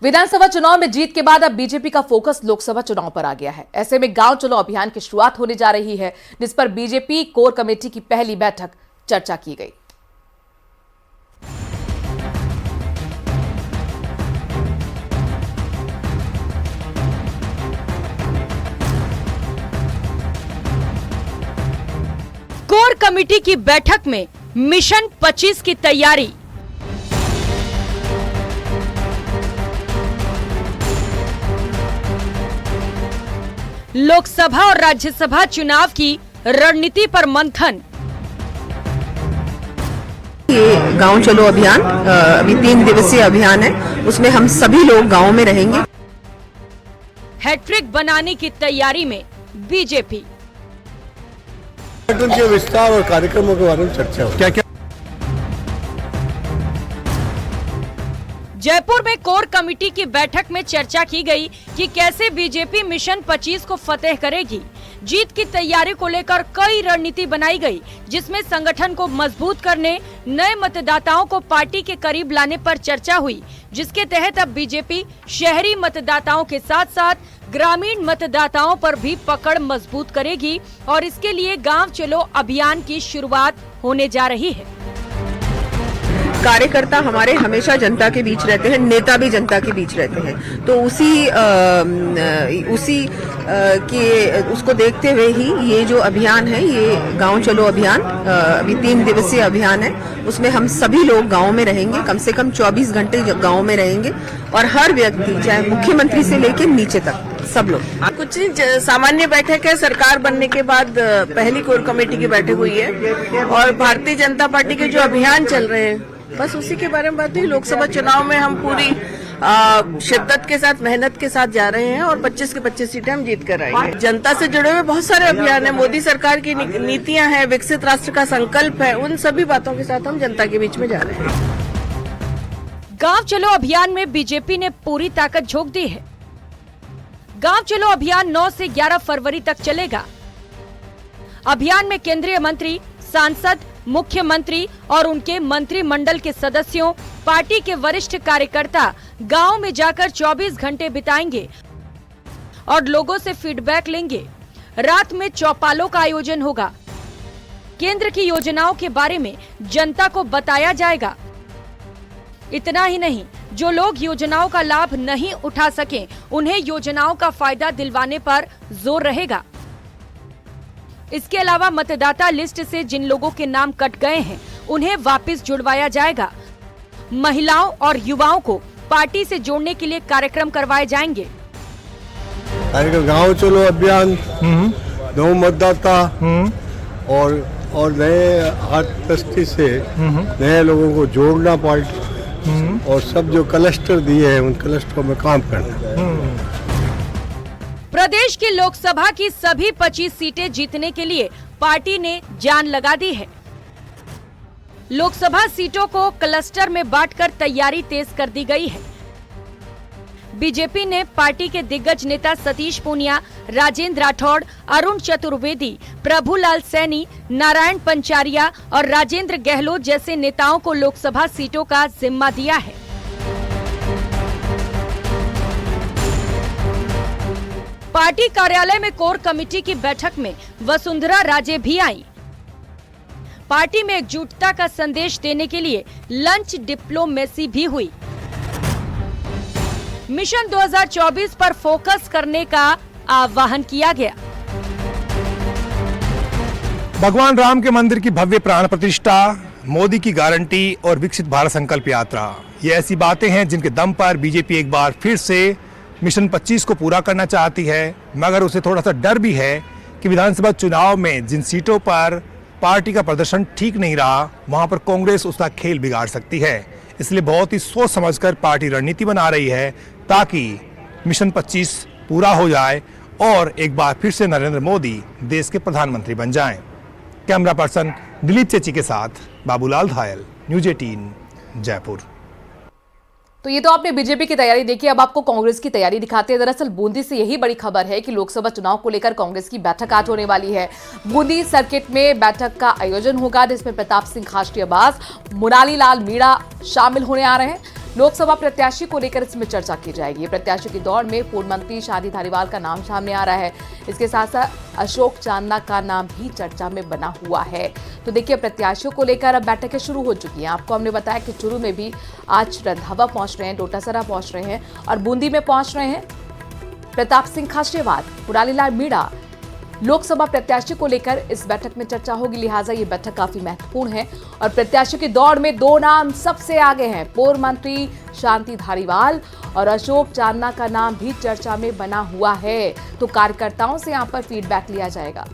विधानसभा चुनाव में जीत के बाद अब बीजेपी का फोकस लोकसभा चुनाव पर आ गया है। ऐसे में गांव चलो अभियान की शुरुआत होने जा रही है, जिस पर बीजेपी कोर कमेटी की पहली बैठक चर्चा की गई। कोर कमेटी की बैठक में मिशन 25 की तैयारी। लोकसभा और राज्यसभा चुनाव की रणनीति पर मंथन। ये गांव चलो अभियान अभी 3 दिवसीय अभियान है, उसमें हम सभी लोग गांव में रहेंगे। हैट्रिक बनाने की तैयारी में बीजेपी। के विस्तार और कार्यक्रमों के बारे में चर्चा हो। क्या जयपुर में कोर कमेटी की बैठक में चर्चा की गई कि कैसे बीजेपी मिशन 25 को फतेह करेगी। जीत की तैयारी को लेकर कई रणनीति बनाई गई, जिसमें संगठन को मजबूत करने, नए मतदाताओं को पार्टी के करीब लाने पर चर्चा हुई, जिसके तहत अब बीजेपी शहरी मतदाताओं के साथ साथ ग्रामीण मतदाताओं पर भी पकड़ मजबूत करेगी और इसके लिए गांव चलो अभियान की शुरुआत होने जा रही है। कार्यकर्ता हमारे हमेशा जनता के बीच रहते हैं, नेता भी जनता के बीच रहते हैं, तो उसको देखते हुए ही ये जो अभियान है, ये गांव चलो अभियान अभी 3 दिवसीय अभियान है, उसमें हम सभी लोग गांव में रहेंगे। कम से कम 24 घंटे गांव में रहेंगे और हर व्यक्ति, चाहे मुख्यमंत्री से लेकर नीचे तक, सब लोग। कुछ सामान्य बैठक है, सरकार बनने के बाद पहली कोर कमेटी की बैठक हुई है और भारतीय जनता पार्टी के जो अभियान चल रहे हैं, बस उसी के बारे में बात हुई। लोकसभा चुनाव में हम पूरी शिद्दत के साथ, मेहनत के साथ जा रहे हैं और 25 की 25 सीटें हम जीत कर आएंगे। जनता से जुड़े हुए बहुत सारे अभियान है, मोदी सरकार की नीतियां हैं, विकसित राष्ट्र का संकल्प है, उन सभी बातों के साथ हम जनता के बीच में जा रहे हैं। गांव चलो अभियान में बीजेपी ने पूरी ताकत झोंक दी है। गांव चलो अभियान 9 से 11 फरवरी तक चलेगा। अभियान में केंद्रीय मंत्री, सांसद, मुख्यमंत्री और उनके मंत्रिमंडल के सदस्यों, पार्टी के वरिष्ठ कार्यकर्ता गांव में जाकर 24 घंटे बिताएंगे और लोगों से फीडबैक लेंगे। रात में चौपालों का आयोजन होगा। केंद्र की योजनाओं के बारे में जनता को बताया जाएगा। इतना ही नहीं, जो लोग योजनाओं का लाभ नहीं उठा सके, उन्हें योजनाओं का फायदा दिलवाने पर जोर रहेगा। इसके अलावा मतदाता लिस्ट से जिन लोगों के नाम कट गए हैं, उन्हें वापस जुड़वाया जाएगा। महिलाओं और युवाओं को पार्टी से जोड़ने के लिए कार्यक्रम करवाए जाएंगे। गांव चलो अभियान, नौ मतदाता और नए दृष्टि से नए लोगों को जोड़ना पार्टी, और सब जो क्लस्टर दिए हैं उन क्लस्टरों में काम करना। प्रदेश की लोकसभा की सभी 25 सीटें जीतने के लिए पार्टी ने जान लगा दी है। लोकसभा सीटों को क्लस्टर में बांटकर तैयारी तेज कर दी गई है। बीजेपी ने पार्टी के दिग्गज नेता सतीश पूनिया, राजेंद्र राठौड़, अरुण चतुर्वेदी, प्रभुलाल सैनी, नारायण पंचारिया और राजेंद्र गहलोत जैसे नेताओं को लोकसभा सीटों का जिम्मा दिया है। पार्टी कार्यालय में कोर कमेटी की बैठक में वसुंधरा राजे भी आई। पार्टी में एकजुटता का संदेश देने के लिए लंच डिप्लोमेसी भी हुई। मिशन 2024 पर फोकस करने का आह्वान किया गया। भगवान राम के मंदिर की भव्य प्राण प्रतिष्ठा, मोदी की गारंटी और विकसित भारत संकल्प यात्रा, ये ऐसी बातें हैं जिनके दम पर बीजेपी एक बार फिर से मिशन 25 को पूरा करना चाहती है, मगर उसे थोड़ा सा डर भी है कि विधानसभा चुनाव में जिन सीटों पर पार्टी का प्रदर्शन ठीक नहीं रहा, वहां पर कांग्रेस उसका खेल बिगाड़ सकती है। इसलिए बहुत ही सोच समझकर पार्टी रणनीति बना रही है ताकि मिशन 25 पूरा हो जाए और एक बार फिर से नरेंद्र मोदी देश के प्रधानमंत्री बन जाएं। कैमरा पर्सन दिलीप चेची के साथ बाबूलाल धायल, न्यूज़ 18 जयपुर। तो ये तो आपने बीजेपी की तैयारी देखी, अब आपको कांग्रेस की तैयारी दिखाते हैं। दरअसल बूंदी से यही बड़ी खबर है कि लोकसभा चुनाव को लेकर कांग्रेस की बैठक आज होने वाली है। बूंदी सर्किट में बैठक का आयोजन होगा, जिसमें प्रताप सिंह खाचरियावास, मुरारी लाल मीणा शामिल होने आ रहे हैं। लोकसभा प्रत्याशी को लेकर इसमें चर्चा की जाएगी। प्रत्याशी की दौड़ में पूर्व मंत्री शांति धारीवाल का नाम सामने आ रहा है। इसके साथ साथ अशोक चांदना का नाम भी चर्चा में बना हुआ है। तो देखिए, प्रत्याशियों को लेकर अब बैठकें शुरू हो चुकी हैं। आपको हमने बताया कि चुरू में भी आज रंधावा पहुंच रहे हैं, डोटासरा पहुंच रहे हैं और बूंदी में पहुंच रहे हैं प्रताप सिंह खाचरियावाल, मुरारीलाल मीणा। लोकसभा प्रत्याशी को लेकर इस बैठक में चर्चा होगी, लिहाजा ये बैठक काफी महत्वपूर्ण है। और प्रत्याशी की दौड़ में 2 नाम सबसे आगे हैं, पूर्व मंत्री शांति धारीवाल और अशोक चांदना का नाम भी चर्चा में बना हुआ है। तो कार्यकर्ताओं से यहां पर फीडबैक लिया जाएगा।